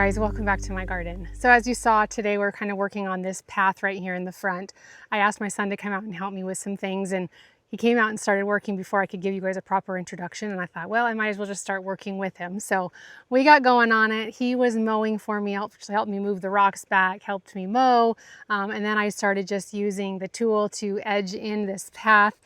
guys, welcome back to my garden. So as you saw today, we're kind of working on this path right here in the front. I asked my son to come out and help me with some things, and he came out and started working before I could give you guys a proper introduction, and I thought, well, I might as well just start working with him. So we got going on it. He was mowing for me, helped me move the rocks back, helped me mow, and then I started just using the tool to edge in this path.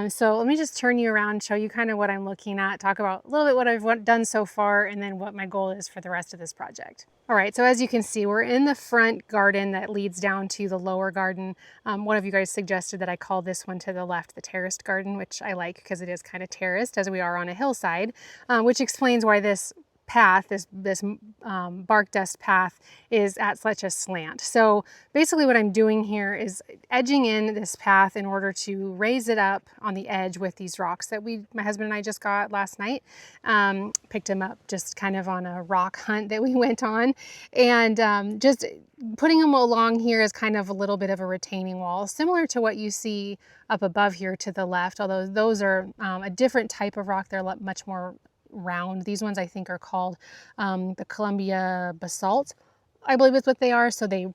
So let me just turn you around, show you kind of what I'm looking at, talk about a little bit what I've done so far, and then what my goal is for the rest of this project. All right, so as you can see, we're in the front garden that leads down to the lower garden. One of you guys suggested that I call this one to the left the terraced garden, which I like because it is kind of terraced as we are on a hillside, which explains why this path, this bark dust path, is at such a slant. So basically what I'm doing here is edging in this path in order to raise it up on the edge with these rocks that my husband and I just got last night. Picked them up just kind of on a rock hunt that we went on, and just putting them along here is kind of a little bit of a retaining wall, similar to what you see up above here to the left, although those are a different type of rock. They're much more round. These ones I think are called the Columbia basalt, I believe is what they are. So they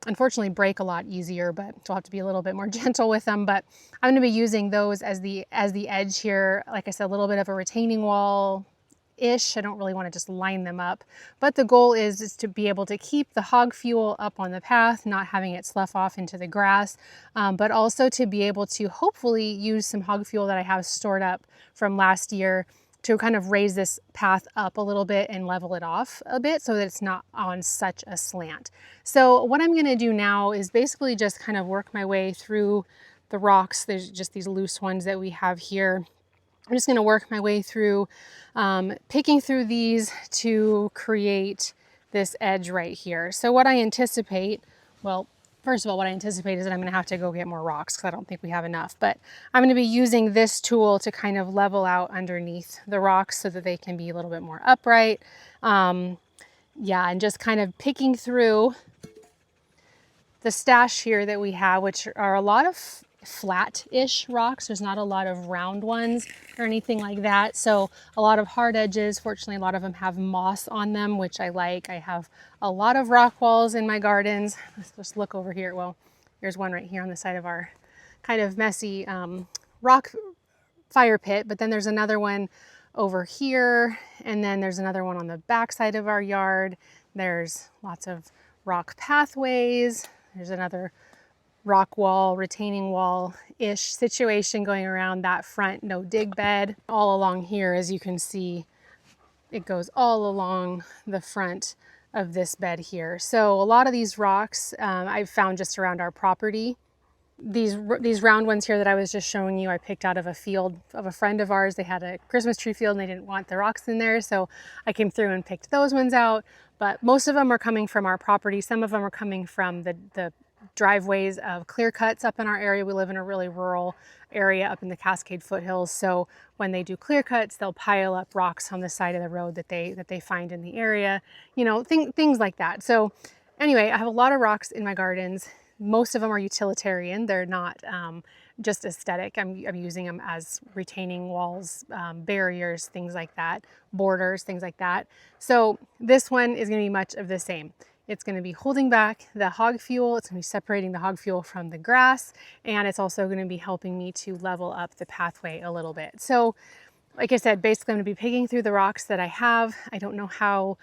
unfortunately break a lot easier, but so I'll have to be a little bit more gentle with them. But I'm going to be using those as the edge here. Like I said, a little bit of a retaining wall ish. I don't really want to just line them up, but the goal is to be able to keep the hog fuel up on the path, not having it slough off into the grass, but also to be able to hopefully use some hog fuel that I have stored up from last year to kind of raise this path up a little bit and level it off a bit so that it's not on such a slant. So what I'm going to do now is basically just kind of work my way through the rocks. There's just these loose ones that we have here. I'm just going to work my way through, picking through these to create this edge right here. So what I anticipate, well, first of all, what I anticipate is that I'm going to have to go get more rocks because I don't think we have enough. But I'm going to be using this tool to kind of level out underneath the rocks so that they can be a little bit more upright. And just kind of picking through the stash here that we have, which are a lot of flat-ish rocks. There's not a lot of round ones or anything like that. So a lot of hard edges. Fortunately, a lot of them have moss on them, which I like. I have a lot of rock walls in my gardens. Let's just look over here. Well, here's one right here on the side of our kind of messy rock fire pit. But then there's another one over here. And then there's another one on the back side of our yard. There's lots of rock pathways. There's another rock wall, retaining wall-ish situation going around that front no dig bed. All along here, as you can see, it goes all along the front of this bed here. So a lot of these rocks I've found just around our property. These round ones here that I was just showing you, I picked out of a field of a friend of ours. They had a Christmas tree field and they didn't want the rocks in there, so I came through and picked those ones out. But most of them are coming from our property. Some of them are coming from the driveways of clear cuts up in our area. We live in a really rural area up in the Cascade foothills. So when they do clear cuts, they'll pile up rocks on the side of the road that they find in the area, you know, things like that. So anyway, I have a lot of rocks in my gardens. Most of them are utilitarian. They're not just aesthetic. I'm using them as retaining walls, barriers, things like that, borders, things like that. So this one is going to be much of the same. It's going to be holding back the hog fuel. It's going to be separating the hog fuel from the grass. And it's also going to be helping me to level up the pathway a little bit. So like I said, basically I'm going to be picking through the rocks that I have. I don't know how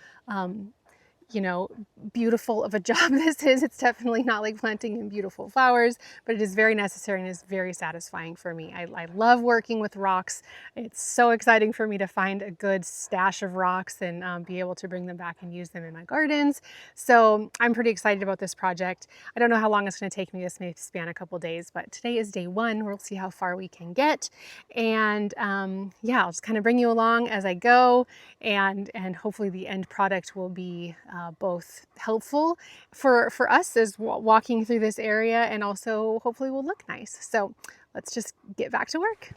beautiful of a job this is. It's definitely not like planting in beautiful flowers, but it is very necessary and is very satisfying for me. I love working with rocks. It's so exciting for me to find a good stash of rocks and be able to bring them back and use them in my gardens. So I'm pretty excited about this project. I don't know how long it's going to take me. This may span a couple days, but today is day one. We'll see how far we can get. And I'll just kind of bring you along as I go, and hopefully the end product will be both helpful for us as walking through this area, and also hopefully will look nice. So let's just get back to work.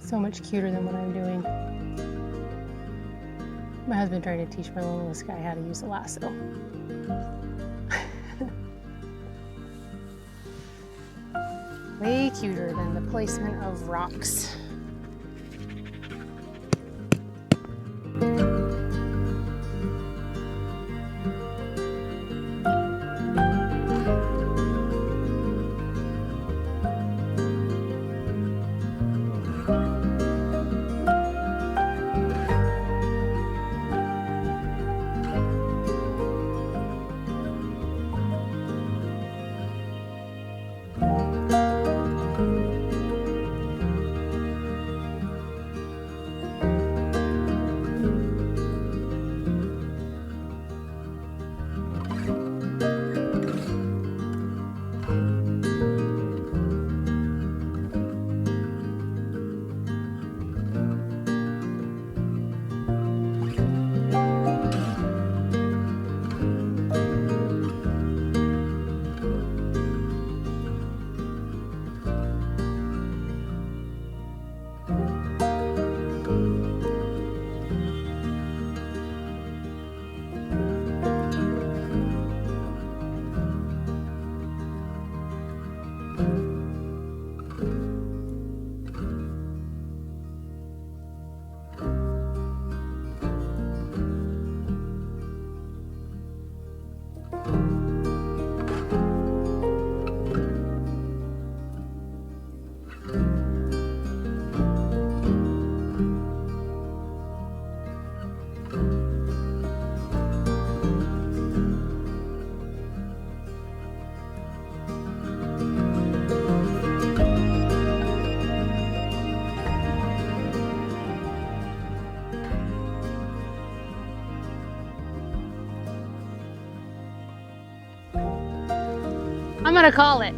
So much cuter than what I'm doing. My husband tried to teach my littlest guy how to use a lasso. Way cuter than the placement of rocks. I'm gonna call it.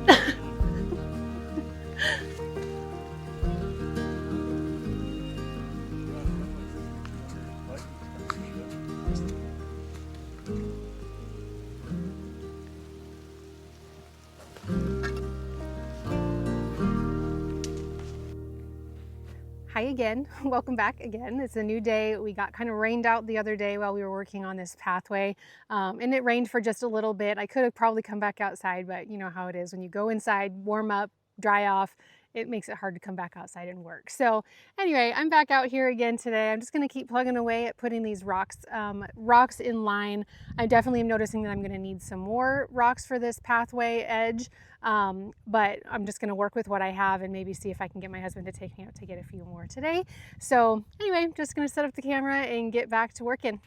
Hi again, welcome back again. It's a new day. We got kind of rained out the other day while we were working on this pathway, and it rained for just a little bit. I could have probably come back outside, but you know how it is when you go inside, warm up, dry off, it makes it hard to come back outside and work. So anyway, I'm back out here again today. I'm just gonna keep plugging away at putting these rocks in line. I definitely am noticing that I'm gonna need some more rocks for this pathway edge, but I'm just gonna work with what I have and maybe see if I can get my husband to take me out to get a few more today. So anyway, I'm just gonna set up the camera and get back to working.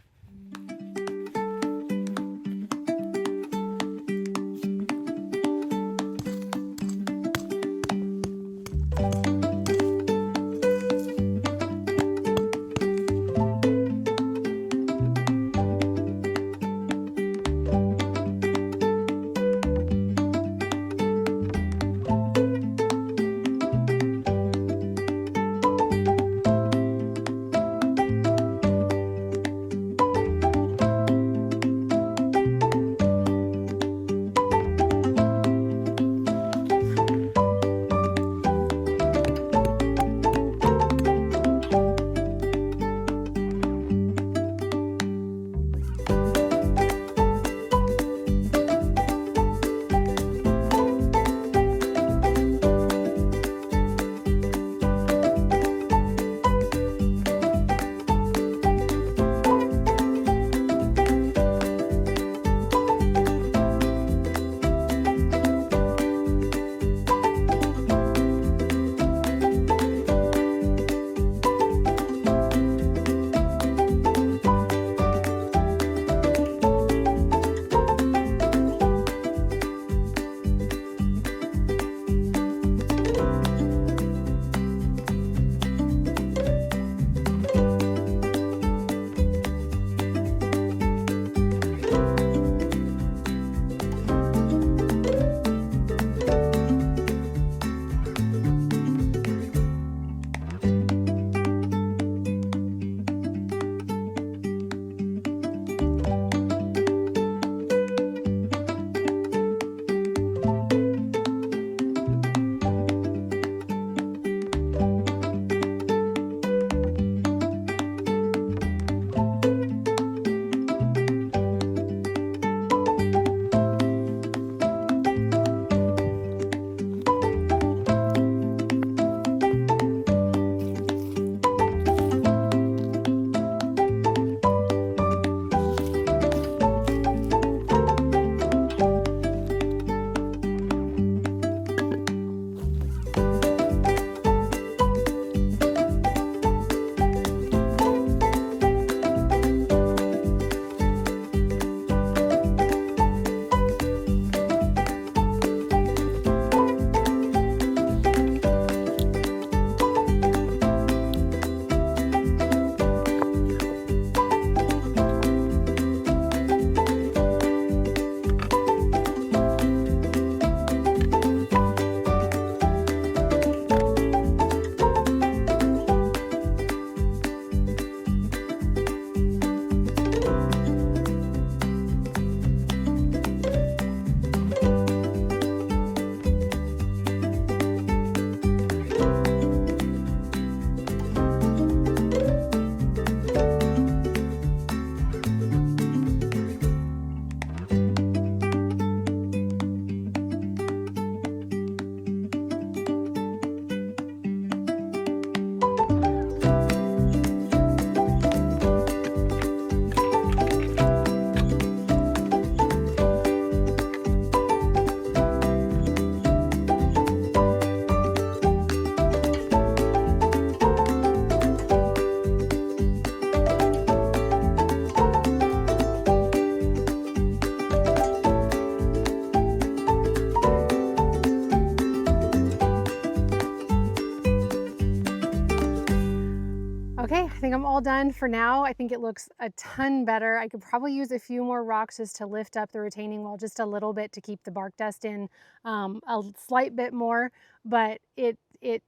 think I'm all done for now. I think it looks a ton better. I could probably use a few more rocks just to lift up the retaining wall just a little bit to keep the bark dust in a slight bit more, but it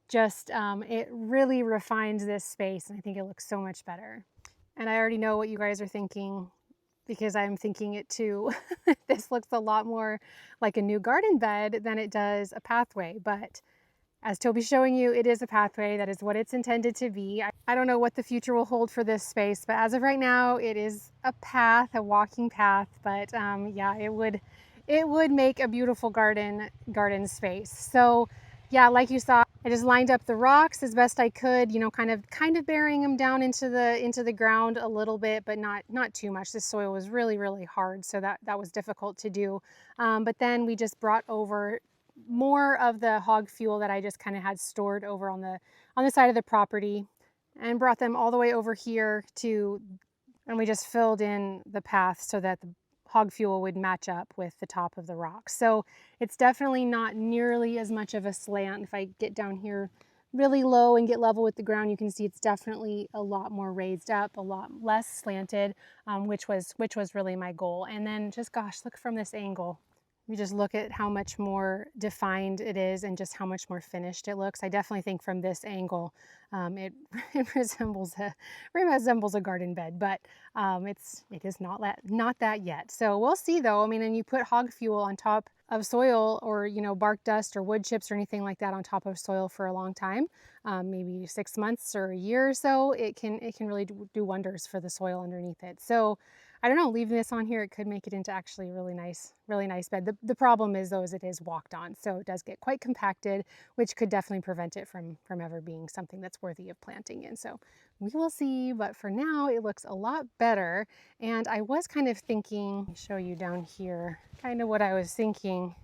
just, it really refines this space, and I think it looks so much better. And I already know what you guys are thinking, because I'm thinking it too. This looks a lot more like a new garden bed than it does a pathway, but as Toby's showing you, it is a pathway. That is what it's intended to be. I don't know what the future will hold for this space, but as of right now, it is a path, a walking path. But yeah, it would make a beautiful garden space. So yeah, like you saw, I just lined up the rocks as best I could, you know, kind of burying them down into the ground a little bit, but not too much. This soil was really hard, so that was difficult to do. But then we just brought over more of the hog fuel that I just kind of had stored over on the side of the property, and brought them all the way over here and we just filled in the path so that the hog fuel would match up with the top of the rock. So it's definitely not nearly as much of a slant. If I get down here really low and get level with the ground, you can see it's definitely a lot more raised up, a lot less slanted, which was really my goal. And then just, gosh, look from this angle. You just look at how much more defined it is and just how much more finished it looks. I definitely think from this angle, it resembles a garden bed, but it is not that yet. So we'll see though. I mean, and you put hog fuel on top of soil, or you know, bark dust or wood chips or anything like that on top of soil for a long time, maybe 6 months or a year or so, it can really do wonders for the soil underneath it. So I don't know, leaving this on here, it could make it into actually a really nice bed. The problem is though, is it is walked on, so it does get quite compacted, which could definitely prevent it from ever being something that's worthy of planting in. So we will see, but for now it looks a lot better. And I was kind of thinking, let me show you down here, kind of what I was thinking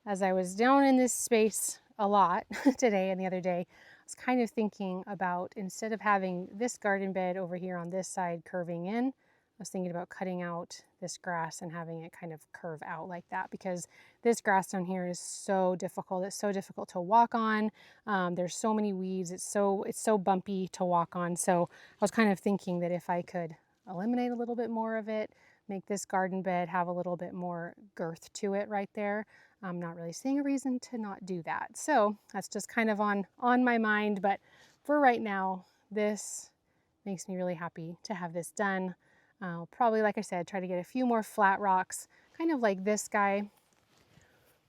as I was down in this space a lot today and the other day. I was kind of thinking about, instead of having this garden bed over here on this side curving in, I was thinking about cutting out this grass and having it kind of curve out like that, because this grass down here is so difficult. It's so difficult to walk on. There's so many weeds. It's so bumpy to walk on. So I was kind of thinking that if I could eliminate a little bit more of it, make this garden bed have a little bit more girth to it right there. I'm not really seeing a reason to not do that. So that's just kind of on my mind. But for right now, this makes me really happy to have this done. I'll probably, like I said, try to get a few more flat rocks, kind of like this guy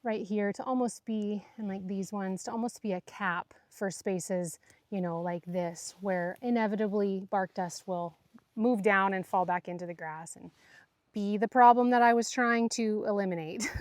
right here, to almost be, and like these ones, to almost be a cap for spaces, you know, like this, where inevitably bark dust will move down and fall back into the grass and be the problem that I was trying to eliminate.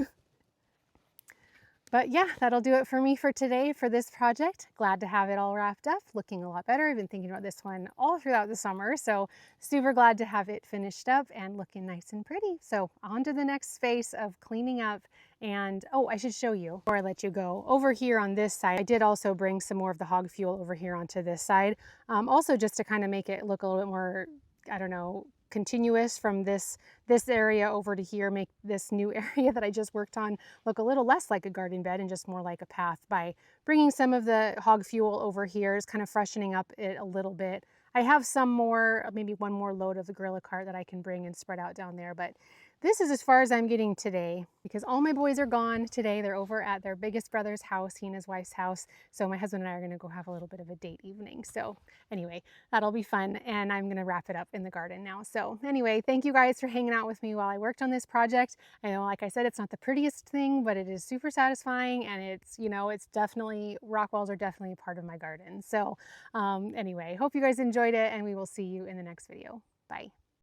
But yeah, that'll do it for me for today for this project. Glad to have it all wrapped up, looking a lot better. I've been thinking about this one all throughout the summer, so super glad to have it finished up and looking nice and pretty. So on to the next phase of cleaning up. And oh, I should show you before I let you go. Over here on this side, I did also bring some more of the hog fuel over here onto this side, also just to kind of make it look a little bit more, I don't know, continuous from this area over to here, make this new area that I just worked on look a little less like a garden bed and just more like a path by bringing some of the hog fuel over here, is kind of freshening up it a little bit. I have some more, maybe one more load of the gorilla cart that I can bring and spread out down there, but this is as far as I'm getting today, because all my boys are gone today. They're over at their biggest brother's house, he and his wife's house. So my husband and I are going to go have a little bit of a date evening. So anyway, that'll be fun. And I'm going to wrap it up in the garden now. So anyway, thank you guys for hanging out with me while I worked on this project. I know, like I said, it's not the prettiest thing, but it is super satisfying. And it's, you know, it's definitely, rock walls are definitely a part of my garden. So anyway, hope you guys enjoyed it, and we will see you in the next video. Bye.